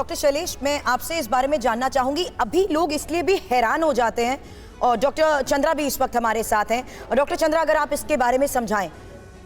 Doctor Shailesh, मैं आपसे इस बारे में जानना चाहूंगी। अभी लोग इसलिए भी हैरान हो जाते हैं, और डॉक्टर चंद्रा भी इस वक्त हमारे साथ हैं। और डॉक्टर चंद्रा, अगर आप इसके बारे में समझाएं।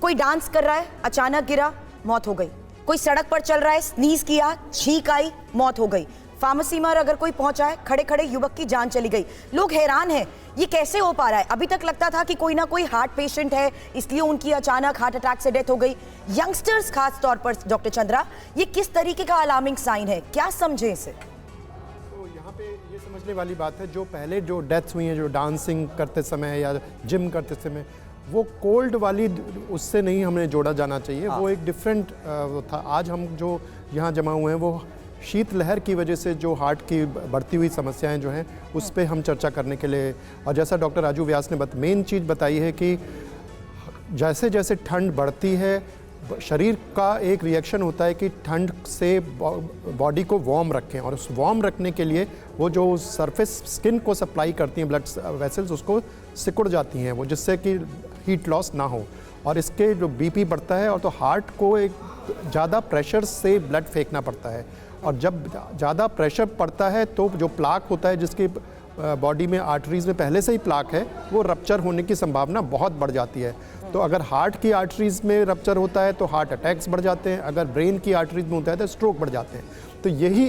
कोई डांस कर रहा है, अचानक गिरा, मौत हो गई। कोई सड़क पर चल रहा है, स्नीज किया, छींक आई, मौत हो गई। फार्मेसी में अगर कोई पहुंचा है, खड़े खड़े युवक की जान चली गई। लोग हैरान हैं, ये कैसे हो पा रहा है। अभी तक लगता था कि कोई ना कोई हार्ट पेशेंट है, इसलिए उनकी अचानक हार्ट अटैक से डेथ हो गई। यंगस्टर्स खास तौर पर डॉक्टर चंद्रा, ये किस तरीके का अलार्मिंग साइन है, क्या समझे इसे? तो यहाँ पे ये समझने वाली बात है, जो पहले जो डेथ्स हुई हैं, जो डांसिंग करते समय या जिम करते समय, वो कोल्ड वाली उससे नहीं हमें जोड़ा जाना चाहिए। वो एक डिफरेंट था। आज हम जो यहाँ जमा हुए हैं, वो शीतलहर की वजह से जो हार्ट की बढ़ती हुई समस्याएं जो हैं, उस पर हम चर्चा करने के लिए, और जैसा डॉक्टर राजू व्यास ने मेन चीज़ बताई है कि जैसे जैसे ठंड बढ़ती है, शरीर का एक रिएक्शन होता है कि ठंड से बॉडी को वार्म रखें, और उस वार्म रखने के लिए वो जो सरफेस स्किन को सप्लाई करती हैं ब्लड वेसल्स, उसको सिकुड़ जाती हैं वो, जिससे कि हीट लॉस ना हो। और इसके जो बीपी बढ़ता है, और तो हार्ट को एक ज़्यादा प्रेशर से ब्लड फेंकना पड़ता है, और जब ज़्यादा प्रेशर पड़ता है तो जो प्लाक होता है, जिसकी बॉडी में आर्टरीज़ में पहले से ही प्लाक है, वो रप्चर होने की संभावना बहुत बढ़ जाती है। तो अगर हार्ट की आर्टरीज़ में रप्चर होता है तो हार्ट अटैक्स बढ़ जाते हैं, अगर ब्रेन की आर्टरीज़ में होता है तो स्ट्रोक बढ़ जाते हैं। तो यही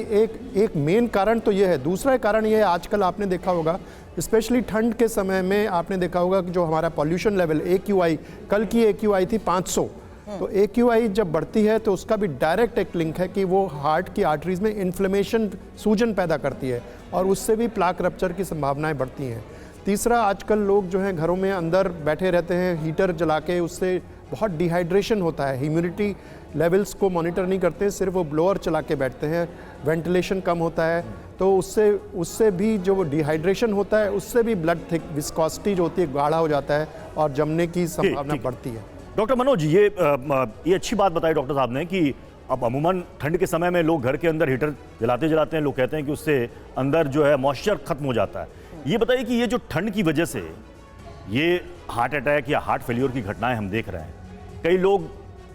एक मेन कारण तो ये है। दूसरा कारण ये है, आजकल आपने देखा होगा, स्पेशली ठंड के समय में आपने देखा होगा कि जो हमारा पॉल्यूशन लेवल AQI, कल की AQI थी 500, तो AQI जब बढ़ती है तो उसका भी डायरेक्ट एक लिंक है कि वो हार्ट की आर्टरीज में इन्फ्लेमेशन, सूजन पैदा करती है, और उससे भी प्लाक रप्चर की संभावनाएं बढ़ती हैं। तीसरा, आजकल लोग जो हैं घरों में अंदर बैठे रहते हैं हीटर जला के, उससे बहुत डिहाइड्रेशन होता है। ह्यूमिडिटी लेवल्स को मॉनिटर नहीं करते, सिर्फ वो ब्लोअर चला के बैठते हैं, वेंटिलेशन कम होता है, तो उससे भी जो डिहाइड्रेशन होता है, उससे भी ब्लड थिक विस्कोसिटी जो होती है, गाढ़ा हो जाता है और जमने की संभावना बढ़ती है। डॉक्टर मनोज, ये अच्छी बात बताई डॉक्टर साहब ने कि अब अमूमन ठंड के समय में लोग घर के अंदर हीटर जलाते हैं, लोग कहते हैं कि उससे अंदर जो है मॉइस्चर खत्म हो जाता है। ये बताइए कि ये जो ठंड की वजह से ये हार्ट अटैक या हार्ट फेल्योर की घटनाएं हम देख रहे हैं, कई लोग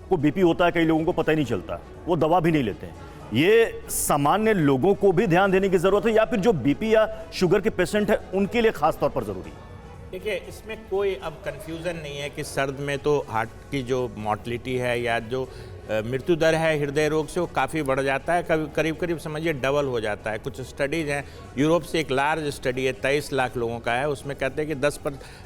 को बीपी होता है, कई लोगों को पता ही नहीं चलता, वो दवा भी नहीं लेते हैं। ये सामान्य लोगों को भी ध्यान देने की जरूरत है, या फिर जो बीपी या शुगर के पेशेंट है उनके लिए खास तौर पर जरूरी है? देखिए, इसमें कोई अब कंफ्यूजन नहीं है कि सर्द में तो हार्ट की जो मॉर्टलिटी है या जो मृत्यु दर है हृदय रोग से, वो काफ़ी बढ़ जाता है, करीब करीब समझिए डबल हो जाता है। कुछ स्टडीज़ हैं, यूरोप से एक लार्ज स्टडी है, 23 लाख लोगों का है, उसमें कहते हैं कि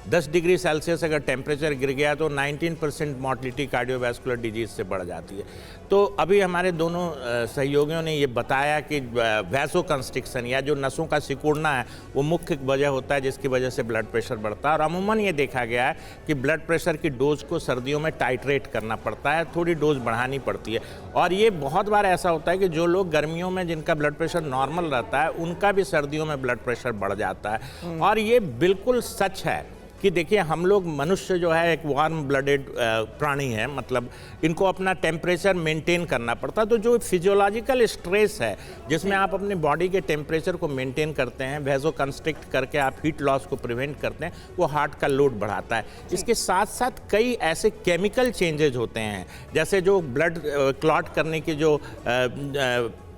10 डिग्री सेल्सियस अगर टेम्परेचर गिर गया तो 19% मॉर्टलिटी कार्डियोवैस्कुलर डिजीज से बढ़ जाती है। तो अभी हमारे दोनों सहयोगियों ने ये बताया कि वैसोकंस्ट्रिक्शन या जो नसों का सिकुड़ना है, वो मुख्य वजह होता है जिसकी वजह से ब्लड प्रेशर बढ़ता है। और अमूमन ये देखा गया है कि ब्लड प्रेशर की डोज को सर्दियों में टाइट्रेट करना पड़ता है, थोड़ी डोज बढ़ानी पड़ती है। और ये बहुत बार ऐसा होता है कि जो लोग गर्मियों में जिनका ब्लड प्रेशर नॉर्मल रहता है, उनका भी सर्दियों में ब्लड प्रेशर बढ़ जाता है। और ये बिल्कुल सच है कि देखिए, हम लोग मनुष्य जो है एक वार्म ब्लडेड प्राणी है, मतलब इनको अपना टेम्परेचर मेंटेन करना पड़ता है। तो जो फिजियोलॉजिकल स्ट्रेस है, जिसमें आप अपने बॉडी के टेम्परेचर को मेंटेन करते हैं, वैसो कंस्ट्रिक्ट करके आप हीट लॉस को प्रिवेंट करते हैं, वो हार्ट का लोड बढ़ाता है। इसके साथ साथ कई ऐसे केमिकल चेंजेज होते हैं, जैसे जो ब्लड क्लॉट करने के जो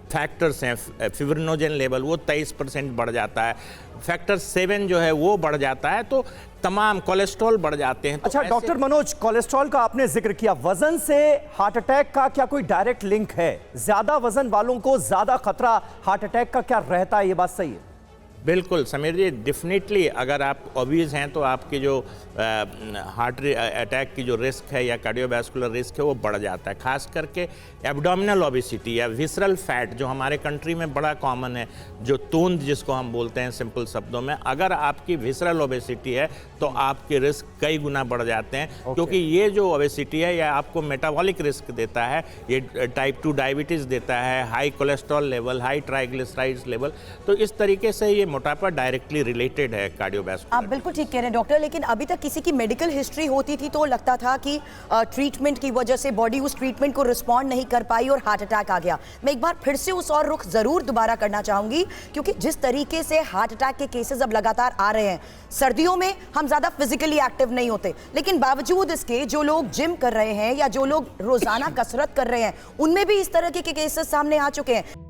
फैक्टर्स हैं, फिब्रिनोजेन लेवल वो 23% बढ़ जाता है, फैक्टर 7 जो है वो बढ़ जाता है, तो तमाम कोलेस्ट्रॉल बढ़ जाते हैं। तो अच्छा डॉक्टर मनोज, कोलेस्ट्रॉल का आपने जिक्र किया, वजन से हार्ट अटैक का क्या कोई डायरेक्ट लिंक है? ज्यादा वजन वालों को ज्यादा खतरा हार्ट अटैक का क्या रहता है, ये बात सही है? बिल्कुल समीर जी, डेफिनेटली अगर आप ओबीज हैं तो आपकी जो हार्ट अटैक की जो रिस्क है या कार्डियोवैस्कुलर रिस्क है वो बढ़ जाता है। खास करके एब्डोमिनल ओबेसिटी या विसरल फैट जो हमारे कंट्री में बड़ा कॉमन है, जो तोंद जिसको हम बोलते हैं सिंपल शब्दों में, अगर आपकी विसरल ओबेसिटी है तो आपके रिस्क कई गुना बढ़ जाते हैं। क्योंकि ये जो ओबेसिटी है यह आपको मेटाबॉलिक रिस्क देता है, ये टाइप 2 डायबिटीज़ देता है, high cholesterol level, high triglycerides level. तो इस तरीके से ये मोटापा डायरेक्टली रिलेटेड है कार्डियोवैस्कुलर। आप बिल्कुल ठीक कह रहे हैं डॉक्टर, लेकिन अभी तक किसी की मेडिकल हिस्ट्री होती थी तो लगता था कि ट्रीटमेंट की वजह से बॉडी उस ट्रीटमेंट को रिस्पॉन्ड नहीं कर पाई और हार्ट अटैक आ गया। मैं एक बार फिर से उस और रुख जरूर दोबारा करना चाहूंगी, क्योंकि जिस तरीके से हार्ट अटैक के केसेस अब लगातार आ रहे हैं, सर्दियों में हम ज्यादा फिजिकली एक्टिव नहीं होते, लेकिन बावजूद इसके जो लोग जिम कर रहे हैं या जो लोग रोजाना कसरत कर रहे हैं, उनमें भी इस तरह के केसेस सामने आ चुके हैं।